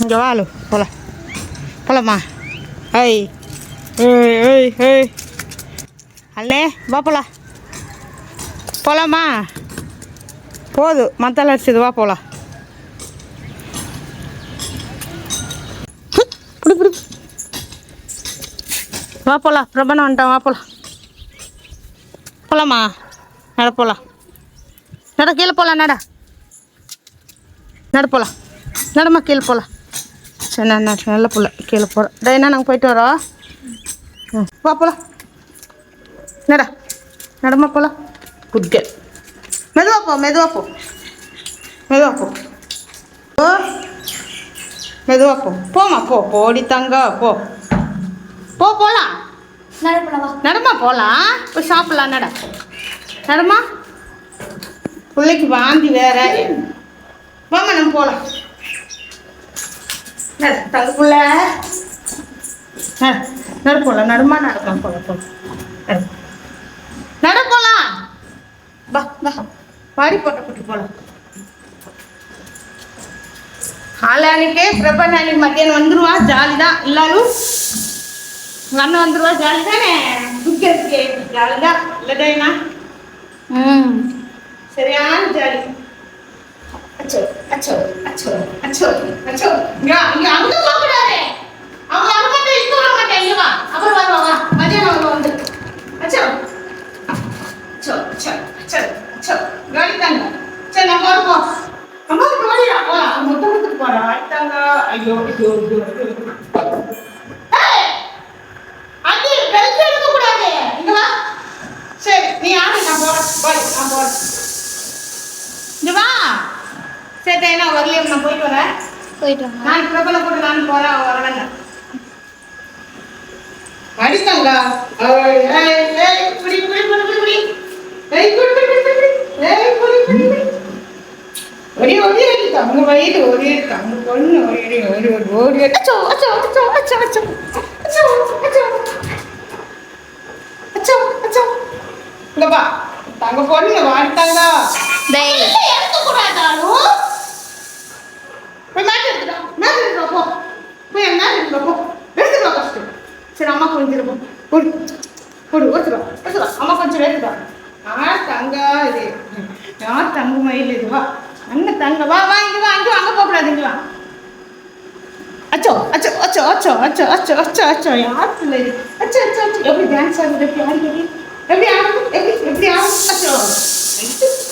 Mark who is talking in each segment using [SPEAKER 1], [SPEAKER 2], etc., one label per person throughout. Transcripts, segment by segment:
[SPEAKER 1] இங்கே வாழு போகலாம் போகலாமா? ஏய் ஏய் ஏய் ஏய் அல்லே வா போகலாம் போகலாமா? போதும் மத்தால அடிச்சது வா போகலாம். பிடி பிடி வா போகலாம். பிரபனா வந்துட்டான் வா போகலாம். போகலாமா? நட போகலாம். நட கீழே போகலாம். நட போகலாம். நடமா கீழே போகலாம். சரி நான் நல்ல பிள்ளை கீழே போகிறோம். டைனா நாங்கள் போயிட்டு வரோம். வா போகலாம். நடமா போகலாம். Good girl. மெதுவாக போ மெதுவாக போ மெதுவாக போ ஓ மெதுவாக போ. போமா போ போடி தங்க போ போ போகலாம். நடமா போகலாம். போய் சாப்பிட்லாம். நடமா. பிள்ளைக்கு வாந்தி வேற. வாமா நம்ம போகலாம். தங்க புள்ள நட போகலாம். நடமா நடக்கலாம் போகலாம் நட போகலாம். வா வா பாடி போட்ட கூட்டி போகலாம். ஆளானிக்கே பிரபா நாளைக்கு மத்தியானம் வந்துடுவா. ஜாலி தான். இல்லாலும் உங்கள் அண்ணன் வந்துடுவா. ஜாலி தானே. துக்கே ஜாலி தான் இல்லைடா. சரியான ஜாலி. அச்சோ அச்சோ அச்சோ அச்சோ அச்சோ இங்கே அங்கே போகக்கூடாது. அவங்க அங்கே மட்டும் இப்போ வர மாட்டேன். இங்கே வா அப்புறம் வருவாங்க மதியானம் அவங்க வந்து. அச்சோ அச்சோ அச்சோ அச்சோ அச்சோ காலி தாங்க. சரி நம்ம வருவோம். அம்மா போலியா போகலாம். முத்தத்துக்கு போகிறா ஆயிட்டாங்க. ஐயோ ஐயோ ஐயோ அது பெருசு எடுக்கக்கூடாது. இங்கே வா. சரி நீ ஆடு நான் போகிறேன். போய் நான் போகிறேன். இங்கே வா. சரி டைனா வரலையே. நான் போயிட்டு வரேன். நான் பிரபல போட்டு நான் போகிறேன். அவன் வரவேங்க அடித்தாங்க. ஒரே ஒரே அடித்தாங்க வயிறு ஒரே அடித்தாங்க பொண்ணு ஒரே ஒரே ஓடி அச்சோ அச்சோ அச்சோ அச்சோ அச்சோ அச்சோ அச்சோ அச்சோ அச்சோ இங்கப்பா தங்க பொண்ணு வாடித்தாங்க. எடுக்கக்கூடாதாலும் போய் மேட்ச் எடுத்துட்டா. மேட்ச் எடுத்துடா போ. போய் மேட்ச் எடுத்துடா போ. எடுத்துடா ஃபஸ்ட்டு. சரி அம்மா கொஞ்சம் போ. போடு போடு எடுத்துடா எடுத்துடா. அம்மா கொஞ்சம் எடுத்துடா. தங்க இது யார் தங்க மயில் இது. வா அண்ணன் தங்க வா வா இங்கே வா. அங்கே அங்கே போகக்கூடாது. இங்கே வா. அச்சோ அச்சோ அச்சோ அச்சோ அச்சோ அச்சோ அச்சோ அச்சோ யார் பிள்ளை இது. அச்சோ அச்சோ அச்சோ எப்படி டான்ஸ் ஆகுது. எப்படி ஆடுது. எப்படி ஆகும் எப்படி எப்படி ஆகும். அச்சோ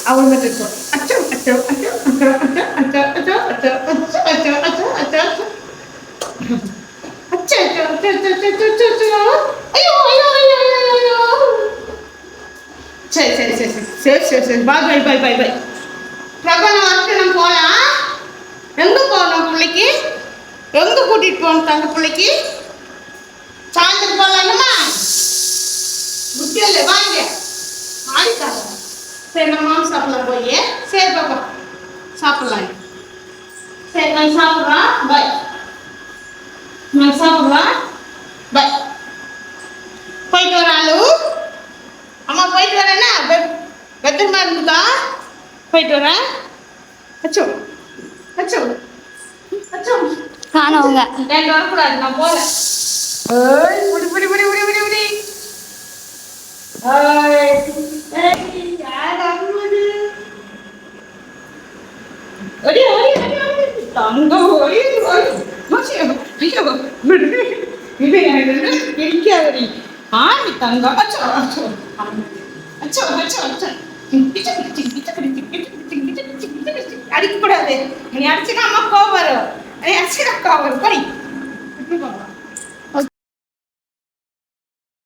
[SPEAKER 1] அவள் மட்டும் இருக்கும். அச்சோ அச்சோ அச்சோ அச்சோ அச்சோ அச்சோ அச்சோ அச்சோ அச்சோ அச்சோ அச்சோ அச்சோ அச்சோ அச்சோ அச்சோ அச்சோ அச்சோ அச்சோ ஐயோ ஐயோ ஐயோ ஐயோ. சரி சரி சரி சரி சரி சரி பாய் பாய் பாய் பாய் பாய். பிரபலம் வந்து நம்ம போகலாம். எங்கே போகணும் பிள்ளைக்கு? எங்கே கூட்டிகிட்டு போகணும் தங்க பிள்ளைக்கு? சாயந்தரம் போகலாம்மா. புத்தியில் வாங்க ஆடிட்டாங்க. சரி நம்ம மாமா சாப்பிடலாம் போய். சரி பாப்பா சாப்பிடலாம். சரி நான் சாப்பிட்றேன். பாய். நான் சாப்பிட்றேன். பாய். போயிட்டு வர ஆளு. அம்மா போயிட்டு வரேன்னா பத்திரமா இருந்துக்கா. போயிட்டு வரேன். அச்சோ அச்சோ அச்சோ
[SPEAKER 2] காணவங்க
[SPEAKER 1] ரெண்டு வரக்கூடாது. நான் போகிறேன். ஏய் புடி புடி புடி புடி புடி புடி. அடிக்கக்கூடாது. நீ அடிச்சுனா அம்மா கோவம் வரும். நீ அடிச்சுனா கோவம் வரும். படி